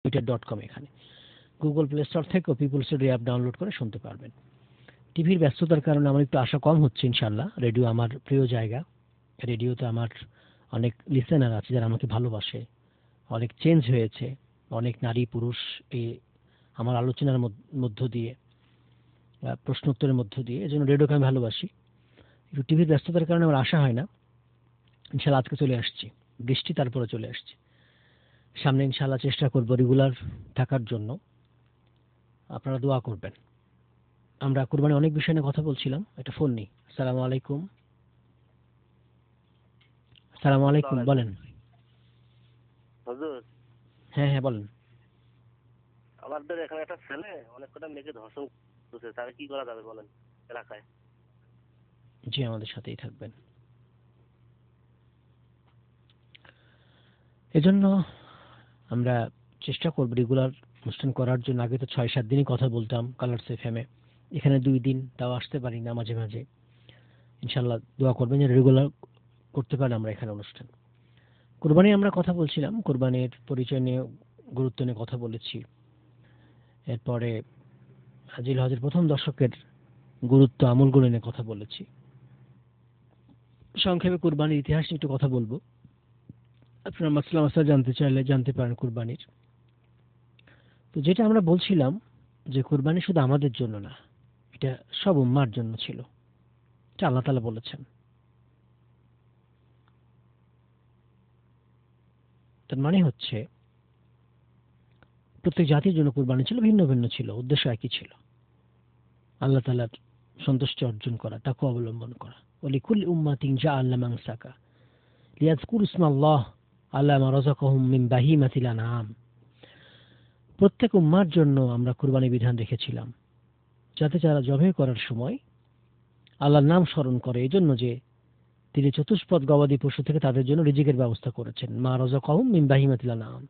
twitter.com এখানে Google play store থেকে people studio app download করে শুনতে পারবেন। টিভির ব্যস্ততার কারণে আমার একটু আসা কম হচ্ছে। ইনশাল্লাহ রেডিও আমার প্রিয় জায়গা। রেডিওতে আমার অনেক লিসেনার আছে যারা আমাকে ভালোবাসে। অনেক চেঞ্জ হয়েছে, অনেক নারী পুরুষ এই আমার আলোচনার মধ্য দিয়ে, প্রশ্ন উত্তরের মধ্য দিয়ে। এজন্য রেডিওকে আমি ভালোবাসি। একটু টিভির ব্যস্ততার কারণে আমার আসা হয় না। ইনশাল্লাহ আজকে চলে আসছি, বৃষ্টি তারপরে চলে আসছি। সামনে ইনশাল্লাহ চেষ্টা করব রেগুলার থাকার জন্য। আপনারা দোয়া করবেন। আমরা কুরবানি অনেক বিষয় নিয়ে কথা বলছিলাম। একটা ফোন নেই। আসসালামু আলাইকুম। আসসালামু আলাইকুম, বলেন। হুজুর, হ্যাঁ হ্যাঁ বলেন। আমাদের এখানে একটা ছেলে অনেক কটা মেয়েকে ধর্ষণ করছে, তাহলে কি করা যাবে বলেন এলাকায়? জি, আমাদের সাথেই থাকবেন। এজন্য আমরা চেষ্টা করব রেগুলার অনুষ্ঠান করার জন্য। আগে তো 6-7 দিনই কথা বলতাম কালারস এফএমে, এখানে 2 দিন, তাও আসতে পারি না মাঝে মাঝে। ইনশাল্লাহ দোয়া করবেন যে রেগুলার করতে পারি আমরা এখানে অনুষ্ঠান। কুরবানি আমরা কথা বলছিলাম, কুরবানির পরিচয় নিয়ে, গুরুত্ব নিয়ে কথা বলেছি। এরপরে জিল হজের প্রথম দশকের গুরুত্ব, আমলগুলো নিয়ে কথা বলেছি। সংক্ষেপে কুরবানির ইতিহাস নিয়ে একটু কথা বলবো। আপনারা মাসলা মাসলা জানতে চাইলে জানতে পারেন কুরবানির। তো যেটা আমরা বলছিলাম যে কুরবানি শুধু আমাদের জন্য না, এটা সব উম্মার জন্য ছিল। এটা আল্লাহ তাআলা বলেছেন। তার মানে হচ্ছে প্রত্যেক জাতির জন্য কুরবানি ছিল, ভিন্ন ভিন্ন ছিল, উদ্দেশ্য একই ছিল, আল্লাহ তাআলার সন্তুষ্টি অর্জন করা, তাকওয়া অবলম্বন করা। ওয়ালিকুল্লি উম্মাতিন জাআলনা মানসাকা লিয়াযকুরু ইসমাল্লাহ আলা মা রাযাকাহুম মিন বাহিমাতিল আনআম। প্রত্যেক উম্মার জন্য আমরা কুরবানি বিধান রেখেছিলাম, যাতে যারা জবাই করার সময় আল্লাহর নাম স্মরণ করে, এজন্য যে তিনি চতুষ্পদ গবাদি পশু থেকে তাদের জন্য রিজিকের ব্যবস্থা করেছেন। মা রাযাকাহুম মিন বাহিমাতিল আনআম।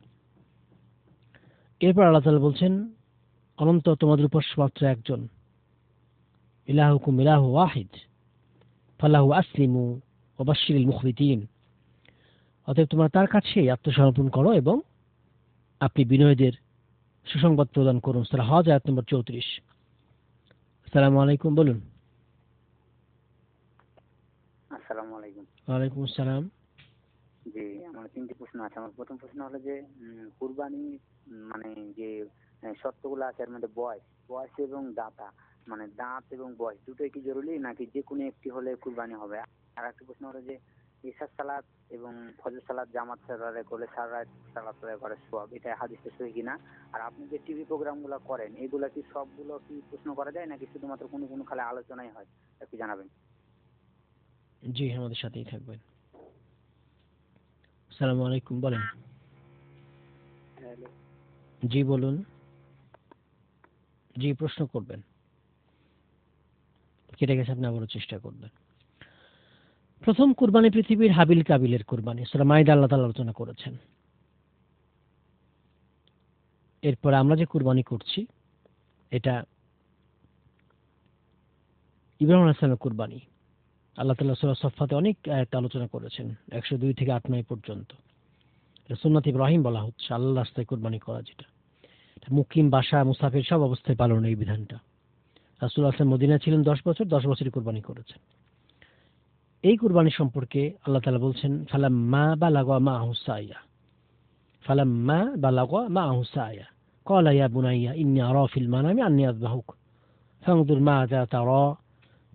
এরপর আল্লাহ তাআলা বলছেন, অনন্ত তোমাদের উপর মাত্র একজন, ইলাহুকুম ইলাহু ওয়াহিদ ফালাহু আসলিমু ওয়া বাশশিরিল মুখবিতিন। অতএব তোমরা তার কাছেই আত্মসমর্পণ করো এবং আপনি বিনয়ীদের সুসংবাদ প্রদান করুন। সূরা হজ আয়াত নম্বর 34। আসসালামু আলাইকুম, বলুন। আসসালামু আলাইকুম। ওয়ালাইকুম আসসালাম। জি, আমার 3টি প্রশ্ন আছে। আমার প্রথম প্রশ্ন হলো যে কুরবানি মানে যে শর্তগুলো আছে এর মধ্যে বয়স এবং দাঁত এবং বয়স দুটোই কি জরুরি, নাকি যে কোনো একটি হলে কুরবানি হবে? আর একটা প্রশ্ন হলো যে ইশার সালাত এবং ফজর সালাত জামাত আদায় করলে সারা রাত সালাত আদায় করার সওয়াব, এটা হাদিসে সহিহ কিনা? আর আপনি যে টিভি প্রোগ্রামগুলো করেন এগুলা কি সবগুলো কি প্রশ্ন করা যায়, নাকি শুধুমাত্র কোনো কোনো খালি আলোচনাই হয়? একটু জানাবেন। জি, আমাদের সাথেই থাকবেন। আসসালামু আলাইকুম, বলেন। জি বলুন। জি, প্রশ্ন করবেন। কেটে গেছে, আপনি আবারও চেষ্টা করবেন। প্রথম কুরবানি পৃথিবীর হাবিল কাবিলের কুরবানি, সূরা মাইদা আল্লাহ তাআলা আলোচনা করেছেন। এরপর আমরা যে কুরবানি করছি এটা ইব্রাহিম আলাইহিস সালামের কুরবানি। আল্লাহ তাআলা সূরা সফফাতে অনেক আয়াত আলোচনা করেছেন, 102 থেকে 8-9 পর্যন্ত। এটা সুন্নাত ইব্রাহিম বলা হচ্ছে, আল্লাহর রাস্তায় কুরবানি করা, যেটা মুকিম, বাসা, মুসাফির সব অবস্থায় পালন এই বিধানটা। রাসূলুল্লাহ সাল্লাল্লাহু আলাইহি ওয়াসাল্লাম মদিনায় ছিলেন 10 বছর, 10 বছরই কুরবানি করেছেন। এই কুরবানি সম্পর্কে আল্লাহ তাআলা বলছেন, ফালাম্মা বালাগা মাআহু সাইয়া ক্বালা ইয়া বুনাইয়া ইন্নী আরা ফিল মানামি আন্নী আযবাহুক ফানজুর মাযা তারা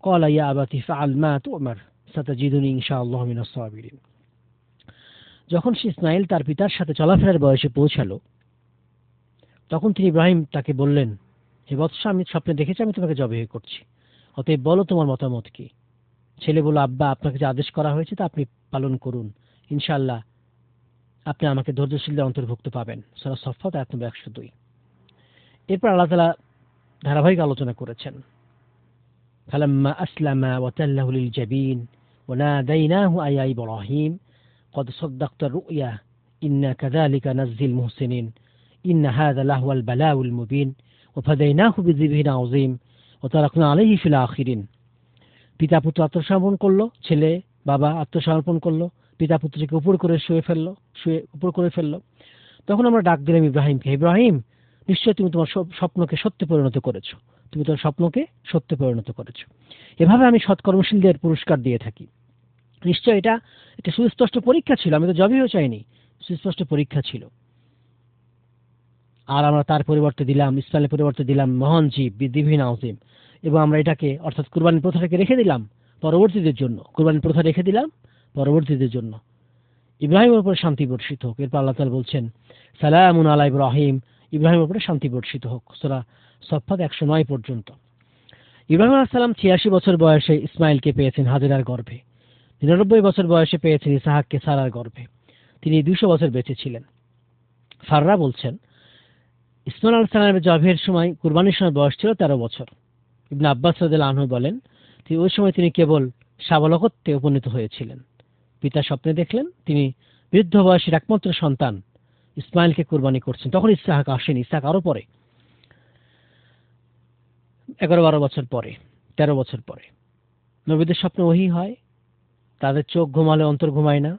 ক্বালা ইয়া আবাতি ফাআল মা তু'মার সাতাজিদুনি ইনশাআল্লাহু মিনাস সাবিরিন। যখন সে ইসমাঈল তার পিতার সাথে চলাফেরার বয়সে পৌঁছালো, তখন তিনি ইব্রাহিম তাকে বললেন, হে বৎস, আমি স্বপ্নে দেখেছি আমি তোমাকে জবাই করছি, অতএব বলো তোমার মতামত কি? ছেলে বলল, আব্বা, আপনাকে যে আদেশ করা হয়েছে তা আপনি পালন করুন, ইনশাআল্লাহ আপনি আমাকে ধৈর্যশীলদের অন্তর্ভুক্ত পাবেন। সূরা সফফাত আয়াত নম্বর 102। এরপর আল্লাহ তাআলা ধারাবাহিক আলোচনা করেছেন, ফালাম্মা আসলামা ওয়া তাল্লাহু লিল জাবিন ওয়া নাদাইনাহু আয়া ইব্রাহিম قد صدقت الرؤيا إنا كذلك نجزي المحسنين إن هذا لهو البلاء المبين وفديناه بذبح عظيم وتركنا عليه في الآخرين। পিতা পুত্র আত্মসমর্পণ করলো, ছেলে বাবা আত্মসমর্পণ করলো, পিতা পুত্রকে উপর করে ফেললো। তখন আমরা ডাক দিলাম ইব্রাহিমকে, ইব্রাহিম নিশ্চয় তুমি তোমার স্বপ্নকে সত্যে পরিণত করেছো, তুমি তোমার স্বপ্নকে সত্যে পরিণত করেছো। এভাবে আমি সৎকর্মশীলদের পুরস্কার দিয়ে থাকি। নিশ্চয় এটা একটা সুস্পষ্ট পরীক্ষা ছিল, আমি তো জবেও চাইনি, সুস্পষ্ট পরীক্ষা ছিল। আর আমরা তার পরিবর্তে দিলাম, ইসমাইলের পরিবর্তে দিলাম মহান জীব বিধিহীন আযীম, এবং আমরা এটাকে অর্থাৎ কুরবানির প্রথাটাকে রেখে দিলাম পরবর্তীদের জন্য, কুরবানির প্রথা রেখে দিলাম পরবর্তীদের জন্য। ইব্রাহিমের উপরে শান্তি বর্ষিত হোক। এরপর আল্লাহ তাআলা বলছেন সালামুন আলা ইব্রাহিম, ইব্রাহিমের উপরে শান্তি বর্ষিত হোক। সূরা সফফাত 109 পর্যন্ত। ইব্রাহিম আলাইহিস সালাম 86 বছর বয়সে ইসমাইলকে পেয়েছেন হাজেরার গর্ভে, 99 বছর বয়সে পেয়েছেন ইসহাককে সারার গর্ভে। তিনি 200 বছর বেঁচে ছিলেন। ফাররা বলছেন ইসমাইল আলাইহিস সালামের জবের সময় কুরবানির সময় বয়স ছিল 13 বছর। ইবনে আব্বাস রাদিয়াল্লাহু আনহু বলেন ওই সময় তিনি কেবল সাবালকত্বে উপনীত হয়েছিলেন। পিতা স্বপ্নে দেখলেন তিনি বৃদ্ধ বয়সের একমাত্র সন্তান ইসমাইলকে কুরবানি করছেন। তখন ইসহাক আসেন, ইসহাক আরো পরে 11-12 বছর পরে, 13 বছর পরে। নবীদের স্বপ্নে ওহী হয়, তাদের চোখ ঘুমালে অন্তর ঘুমায় না।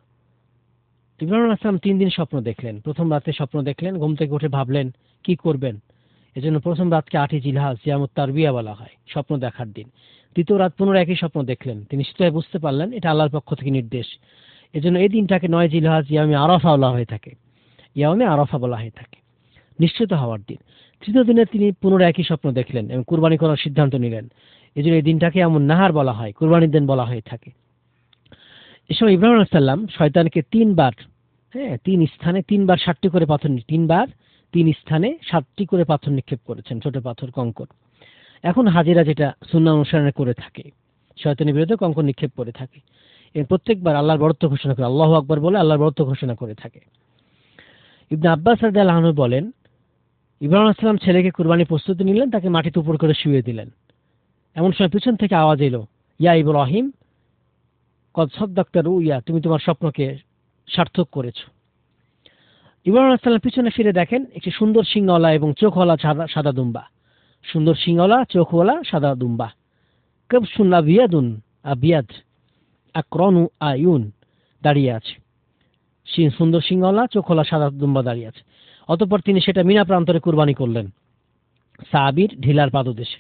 ইব্রাহিম আলাইহিস সালাম 3 দিন স্বপ্ন দেখলেন। প্রথম রাতে স্বপ্ন দেখলেন, ঘুম থেকে উঠে ভাবলেন কি করবেন। এজন্য প্রথম রাতকে 8ই জিলহাজ ইয়ামুত তারবিয়া বলা হয়, স্বপ্ন দেখার দিন। দ্বিতীয় রাত পুনরায় একই স্বপ্ন দেখলেন। তিনি নিশ্চয়ই বুঝতে পারলেন এটা আল্লাহর পক্ষ থেকে নির্দেশ। এজন্য এই দিনটাকে 9 জিলহাজ ইয়ামে আরাফা বলা হয়ে থাকে, ইয়ামে আরাফা বলা হয়ে থাকে, নিশ্চিত হওয়ার দিন। তৃতীয় দিনে তিনি পুনরায় একই স্বপ্ন দেখলেন এবং কুরবানি করার সিদ্ধান্ত নিলেন। এজন্য এই দিনটাকে এমন নাহার বলা হয়, কুরবানির দিন বলা হয়ে থাকে। এই সময় ইব্রাহিম আলাইহিস সালাম শয়তানকে 3 বার, 3 স্থানে 3 বার 7টি করে পাথর, 3 বার 3 স্থানে 7টি করে পাথর নিক্ষেপ করেছেন, ছোট পাথর কঙ্কর। এখন হাজিরা যেটা সুন্নাহ অনুসরণ করে থাকে, শয়তানের বিরুদ্ধে কঙ্কর নিক্ষেপ করে থাকে। এর প্রত্যেকবার আল্লাহর বরত্ব ঘোষণা করে, আল্লাহু আকবার বলে আল্লাহর বরত্ব ঘোষণা করে থাকে। ইবনে আব্বাস রাদিয়াল্লাহু আনহু বলেন ইব্রাহিম আলাইহিস সালাম ছেলেকে কুরবানির প্রস্তুতি নিলেন, তাকে মাটিতে উপর করে শুইয়ে দিলেন। এমন সময় পিছন থেকে আওয়াজ এলো, ইয়া ইব্রাহিম কদ সাদ্দাকতা রুইয়া, তুমি তোমার স্বপ্নকে সার্থক করেছো। ইব্রাহিম আলাইহিস সালাম পিছনে ফিরে দেখেন একটি সুন্দর শিংওয়ালা এবং চোখওয়ালা সাদা দুম্বা, সুন্দর শিংওয়ালা চোখওয়ালা সাদা দুম্বা। কাবসুন আবিয়াদুন আবিয়াদ আকরানু আয়ুন দাঁড়িয়ে আছে। সুন্দর শিংওয়ালা চোখওয়ালা সাদা দুম্বা দাঁড়িয়ে আছে। অতঃপর তিনি সেটা মিনা প্রান্তরে কুরবানি করলেন সাবির ঢিলার পাদদেশে।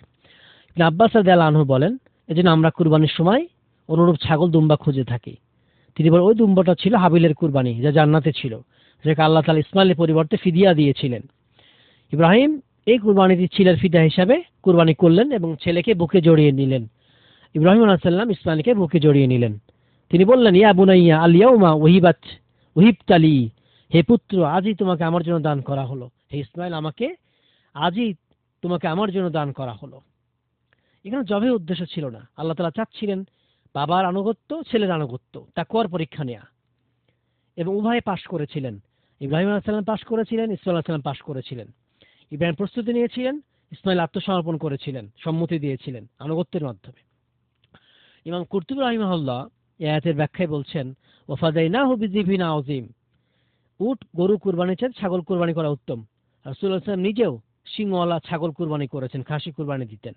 ইবনে আব্বাস রাদিয়াল্লাহু আনহু বলেন এজন্য আমরা কুরবানির সময় অনুরূপ ছাগল দুম্বা খুঁজে থাকি। তিনি বলেন ওই দুম্বাটা ছিল হাবিলের কুরবানি, যা জান্নাতে ছিল, যাকে আল্লাহ তাআলা ইসমাইলের পরিবর্তে ফিদিয়া দিয়েছিলেন। ইব্রাহিম এই কুরবানিটি ছিলের ফিদা হিসাবে কুরবানি করলেন এবং ছেলেকে বুকে জড়িয়ে নিলেন। ইব্রাহিম আলাইহিস সালাম ইসমাইলকে বুকে জড়িয়ে নিলেন। তিনি বললেন ইয়া বুনাইয়া আল ইয়াউমা ওহিবতালি, হে পুত্র আজই তোমাকে আমার জন্য দান করা হলো। হে ইসমাইল আমাকে আজই তোমাকে আমার জন্য দান করা হলো। এখানে জবের উদ্দেশ্য ছিল না, আল্লাহ তাআলা চাচ্ছিলেন বাবার আনুগত্য, ছেলের আনুগত্য, তাকওয়ার পরীক্ষা নেয়া, এবং উভয়ে পাশ করেছিলেন। ইব্রাহিম আলাইহিস সালাম পাশ করেছিলেন, ইসমাইল আলাইহিস সালাম পাশ করেছিলেন। ইব্রাহিম প্রস্তুতি নিয়েছিলেন, ইসমাইল আত্মসমর্পণ করেছিলেন, সম্মতি দিয়েছিলেন আনুগত্যের মাধ্যমে। ইমাম কুরতুবী রাহিমাহুল্লাহ এই আয়াতের ব্যাখ্যায় বলছেন ওয়াফাদাইনাহু বিযিবহিন আযীম, উট গরু কুরবানির চেয়ে ছাগল কুরবানি করা উত্তম। রাসূলুল্লাহ সাল্লাল্লাহু আলাইহি ওয়াসাল্লাম নিজেও শিংওয়ালা ছাগল কুরবানি করেছেন, খাসি কুরবানি দিতেন।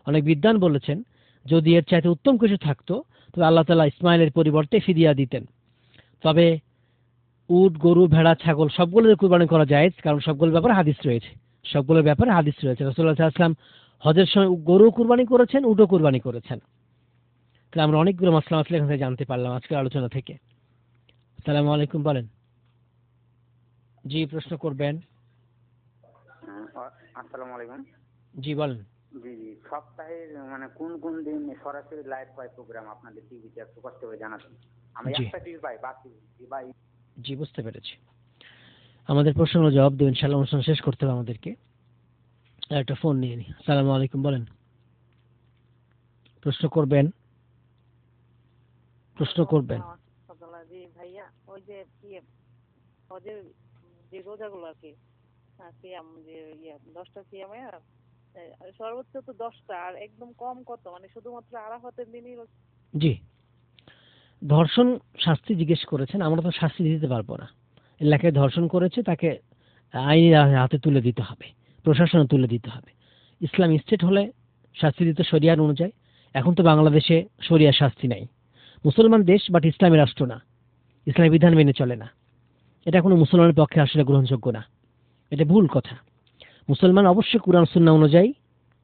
অনেক বিদ্বান বলেছেন যদি এর চাইতে উত্তম কিছু থাকতো তবে আল্লাহ তাআলা ইসমাইলের পরিবর্তে ফিদিয়া দিতেন। তবে উট গরু ভেড়া ছাগল সবগুলোর কুরবানি করা যায়, কারণ সবগুলোর ব্যাপারে হাদিস রয়েছে, সবগুলোর ব্যাপারে হাদিস রয়েছে। রাসূলুল্লাহ সাল্লাল্লাহু আলাইহি ওয়াসাল্লাম হজের সময় গরু কুরবানি করেছেন, উটও কুরবানি করেছেন। তাহলে আমরা অনেকগুলো মাসলা এখান থেকে জানতে পারলাম আজকের আলোচনা থেকে। আসসালামু আলাইকুম। বলেন। জি, প্রশ্ন করবেন। আসসালামু আলাইকুম। জি বলেন। জি জি, সপ্তাহের মানে কোন কোন দিন সরাসরি লাইভ পাই প্রোগ্রাম আপনাদের টিভিতে একটু কষ্ট করে জানাতেন। আমি একটা টিভি পাই, বাকি ভাই। জি বুঝতে পেরেছি। আমাদের প্রশ্নের জবাব দেবেন ইনশাআল্লাহ, অনুষ্ঠান শেষ করতে হবে আমাদেরকে। একটা ফোন নিয়ে নি। আসসালামু আলাইকুম। বলেন। প্রশ্ন করবেন। প্রশ্ন করবেন। জি ভাইয়া, ওই যে হজের যে রোজাগুলো আর কি, সিয়াম যে 10টা সিয়ামে সর্বোচ্চ তো 10টা, আর একদম কম কত, মানে শুধুমাত্র আরাফাতের দিনই? জি, ধর্ষণ শাস্তি জিজ্ঞেস করেছেন, আমরা তো শাস্তি দিতে পারবো না। এলাকায় ধর্ষণ করেছে তাকে আইনি হাতে তুলে দিতে হবে, প্রশাসনে তুলে দিতে হবে। ইসলাম স্টেট হলে শাস্তি দিতে শরিয়ার অনুযায়ী। এখন তো বাংলাদেশে শরিয়ার শাস্তি নাই, মুসলমান দেশ বাট ইসলামী রাষ্ট্র না, ইসলামী বিধান মেনে চলে না। এটা কোনো মুসলমানের পক্ষে আসলে গ্রহণযোগ্য না, এটা ভুল কথা। মুসলমান অবশ্যই কুরআন সুন্নাহ অনুযায়ী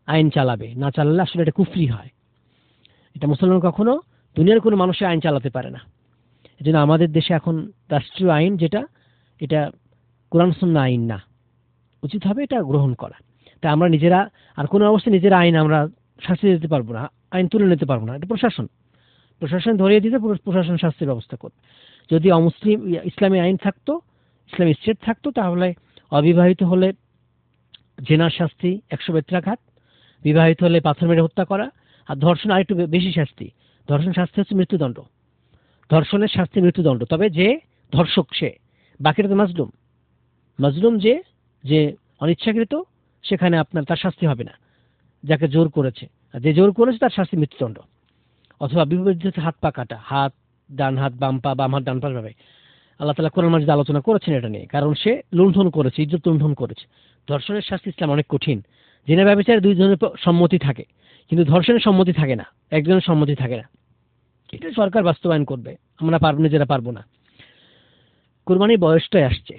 আইন চালাবে, না চালালে আসলে এটা কুফরি হয়। এটা মুসলমান কখনো দুনিয়ার কোনো মানুষের আইন চালাতে পারে না। এই জন্য আমাদের দেশে এখন রাষ্ট্রীয় আইন যেটা, এটা কোরআন সুন্নাহ আইন না, উচিত হবে এটা গ্রহণ করা। তাই আমরা নিজেরা আর কোনো অবস্থায় নিজের আইন আমরা শাস্তি দিতে পারবো না, আইন তুলে নিতে পারবো না। এটা প্রশাসন ধরিয়ে দিতে প্রশাসন শাস্তির ব্যবস্থা করবে। যদি অমুসলিম ইসলামী আইন থাকতো, ইসলামী স্টেট থাকতো, তাহলে অবিবাহিত হলে জেনার শাস্তি 100 বেত্রাঘাত, বিবাহিত হলে পাথর মেরে হত্যা করা, আর ধর্ষণ আরেকটু বেশি শাস্তি। ধর্ষণ শাস্তি হচ্ছে মৃত্যুদণ্ড, ধর্ষণের শাস্তি মৃত্যুদণ্ড। তবে যে ধর্ষক সে, বাকিটা তো মাজলুম যে অনিচ্ছাকৃত, সেখানে আপনার তার শাস্তি হবে না, যাকে জোর করেছে। আর যে জোর করেছে তার শাস্তি মৃত্যুদণ্ড। অথবা বিপরীত হাত পা কাটা, হাত ডান হাত বাম পা, বাম হাত ডান পা ভাবে আল্লাহ তাআলা কোরআন মাজিদে আলোচনা করেছেন এটা নিয়ে, কারণ সে লুণ্ঠন করেছে, ইজ্জত লুণ্ঠন করেছে। ধর্ষণের শাস্তি ইসলাম অনেক কঠিন। জেনা ব্যভিচারে 2 জনের সম্মতি থাকে, কিন্তু ধর্ষণের সম্মতি থাকে না, একজনের সম্মতি থাকে না। এটা সরকার বাস্তবায়ন করবে, আমরা নিজেরা পারবো না। কুরবানির বয়সটাই আসছে।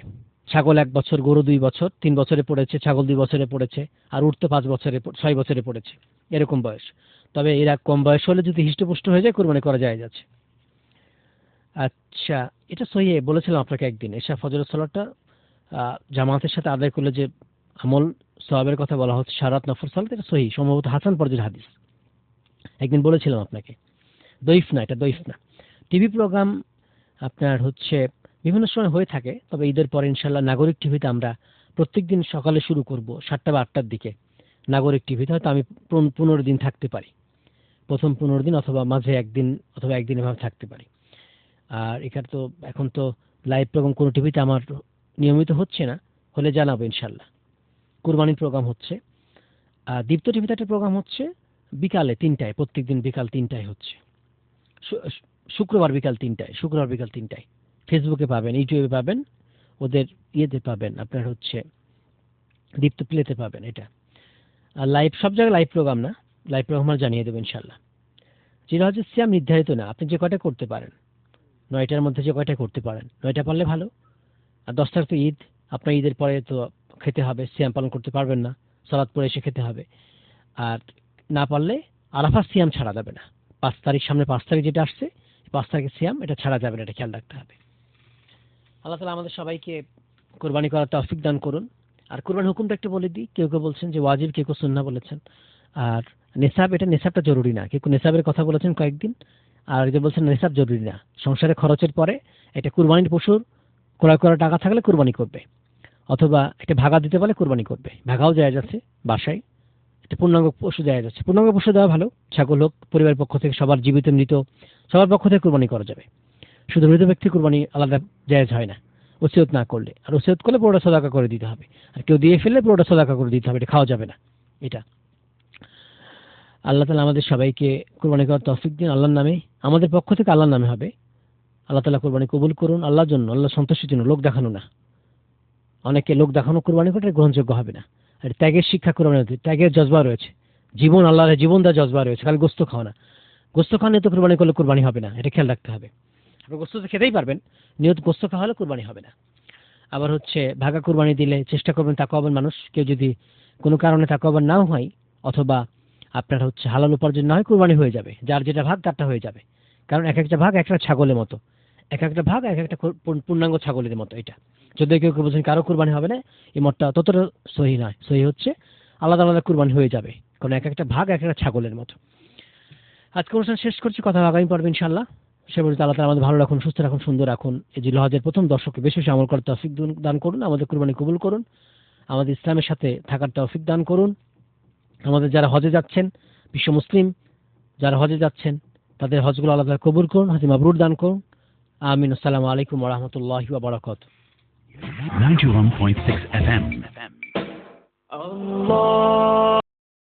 ছাগল 1 বছর, গরু 2 বছর, 3 বছরে পড়েছে, ছাগল 2 বছরে পড়েছে, আর উট তো 5 বছরে 6 বছরে পড়েছে, এরকম বয়স। তবে এরা কম বয়স হলে যদি হিষ্টপুষ্ট হয়ে যায়, কুরবানি করা যায় যাচ্ছে। আচ্ছা, এটা সহিহ বলেছিলাম আপনাকে একদিন, এশা ফজরের সালাতটা জামাতের সাথে আদায় করলে যে আমল সওয়াবের কথা বলা হচ্ছে, সারাত নফল সালাত, এটা সহিহ, সম্ভবত হাসান পর্যায়ের হাদিস। একদিন বলেছিলাম আপনাকে, দইফ না, এটা দইফ না। টিভি প্রোগ্রাম আপনার হচ্ছে বিভিন্ন সময় হয়ে থাকে, তবে ঈদের পরে ইনশাল্লাহ নাগরিক টিভিতে আমরা প্রত্যেকদিন সকালে শুরু করব 7টা বা 8টার দিকে। নাগরিক টিভিতে হয়তো আমি 15 দিন থাকতে পারি, প্রথম 15 দিন, অথবা মাঝে একদিন অথবা একদিন এভাবে থাকতে পারি। আর এখানে তো এখন তো লাইভ প্রোগ্রাম কোনো টিভিতে আমার নিয়মিত হচ্ছে না, হলে জানাবো ইনশাল্লাহ। কুরবানির প্রোগ্রাম হচ্ছে, দীপ্ত টিভিতে একটা প্রোগ্রাম হচ্ছে বিকালে 3টায়, প্রত্যেকদিন বিকাল 3টায় হচ্ছে, শুক্রবার বিকাল 3টায়। ফেসবুকে পাবেন, ইউটিউবে পাবেন, ওদের ইয়েতে পাবেন, আপনার হচ্ছে দীপ্ত প্লেতে পাবেন এটা। আর লাইভ সব জায়গায় লাইভ প্রোগ্রাম না, লাইভ প্রোগ্রাম আমরা জানিয়ে দেবো ইনশাল্লাহ। জিলহজের সিয়াম নির্ধারিত না, আপনি যে কয়টা করতে পারেন, 9টার মধ্যে যে কয়টা করতে পারেন, 9টা পারলে ভালো। আর 10 তারিখ তো ঈদ, আপনার ঈদের পরে তো খেতে হবে, সিয়াম পালন করতে পারবেন না, সালাত পরে এসে খেতে হবে। আর না পারলে আরাফার সিয়াম ছাড়া যাবে না। 5 তারিখ, সামনে 5 তারিখ যেটা আসছে, 5 তারিখের সিয়াম এটা ছাড়া যাবে না, এটা খেয়াল রাখতে হবে। আল্লাহ তাআলা আমাদের সবাইকে কুরবানি করার তৌফিক দান করুন। আর কুরবানির হুকুমটা একটু বলে দিই। কেউ বলছেন যে ওয়াজিব, কেউ সুন্নাহ বলেছেন। আর নেশাব, এটা নেশাবটা জরুরি না, কেউ নেশাবের কথা বলেছেন কয়েকদিন, আর যে বলছেন নেশাব জরুরি না। সংসারে খরচের পরে এটা কুরবানির পশুর ক্রয় করার টাকা থাকলে কুরবানি করবে, অথবা এটা ভাগা দিতে পারলে কুরবানি করবে। ভাগাও জায়েজ আছে বাসায়, এটা পূর্ণাঙ্গ পশু জায়েজ আছে। পূর্ণাঙ্গ পশু দেওয়া ভালো, ছাগল হোক, পরিবারের পক্ষ থেকে সবার, জীবিত মৃত সবার পক্ষ থেকে কুরবানি করা যাবে। শুধু মৃত ব্যক্তি কুরবানি আলাদা জায়েজ হয় না, ওসিয়ত না করলে। আর ওসিয়ত করলে পুরোটা সদাকা করে দিতে হবে, আর কেউ দিয়ে ফেললে পুরোটা সদাকা করে দিতে হবে, এটা খাওয়া যাবে না। এটা আল্লাহ তাআলা আমাদের সবাইকে কুরবানি করার তৌফিক দিন আল্লাহর নামে, আমাদের পক্ষ থেকে আল্লাহর নামে হবে। আল্লাহ তাআলা কুরবানি কবুল করুন আল্লাহর জন্য, আল্লাহর সন্তুষ্টির জন্য, লোক দেখানো না। অনেকে লোক দেখানো কুরবানি করে, গ্রহণযোগ্য হবে না। আর ত্যাগের শিক্ষা কুরবানি, ত্যাগের জজবা রয়েছে, জীবন আল্লাহর জীবন দেওয়ার জজবা রয়েছে। খালি গোস্ত খাওয়া না, গোস্ত খাওয়া নিয়ে তো কুরবানি করলে কুরবানি হবে না, এটা খেয়াল রাখতে হবে। আপনি গোস্ত তো খেতেই পারবেন, নিয়ত গোস্ত খাওয়া হলে কুরবানি হবে না। আবার হচ্ছে ভাগা কুরবানি দিলে চেষ্টা করবেন তাকওয়াবান মানুষ, কেউ যদি কোনো কারণে তাকওয়াবান নাও হয়, অথবা আপনার হচ্ছে হালাল উপার্জন না হয়, কুরবানি হয়ে যাবে, যার যেটা ভাগ তারটা হয়ে যাবে। কারণ এক একটা ভাগ একটা ছাগলের মতো, এক একটা ভাগ এক একটা পূর্ণাঙ্গ ছাগলের মতো। এটা যদি কেউ বলছেন কারো কুরবানি হবে না, এই মতটা ততটা সহি নয়। সহি হচ্ছে আলাদা আলাদা কুরবানি হয়ে যাবে, কারণ এক একটা ভাগ এক একটা ছাগলের মতো। আজকে অনুষ্ঠান শেষ করছি, কথা আগামী পর্বে ইনশাআল্লাহ। সে বলতে আল্লাহ তাআলা আমাদের ভালো রাখুন, সুস্থ রাখুন, সুন্দর রাখুন। এই জিলহজের প্রথম দশকে বেশি বেশি আমল করার তৌফিক দান করুন, আমাদের কুরবানি কবুল করুন, আমাদের ইসলামের সাথে থাকার তৌফিক দান করুন। আমাদের যারা হজে যাচ্ছেন, বিশ্ব মুসলিম যারা হজে যাচ্ছেন, তাদের হজগুলো আল্লাহ তাআলা কবুল করুন, হজ মাবরুর দান করুন। আমিন। আসসালামু আলাইকুম ওয়া রাহমাতুল্লাহি ওয়া বারাকাতুহু। 91.6 FM. Allah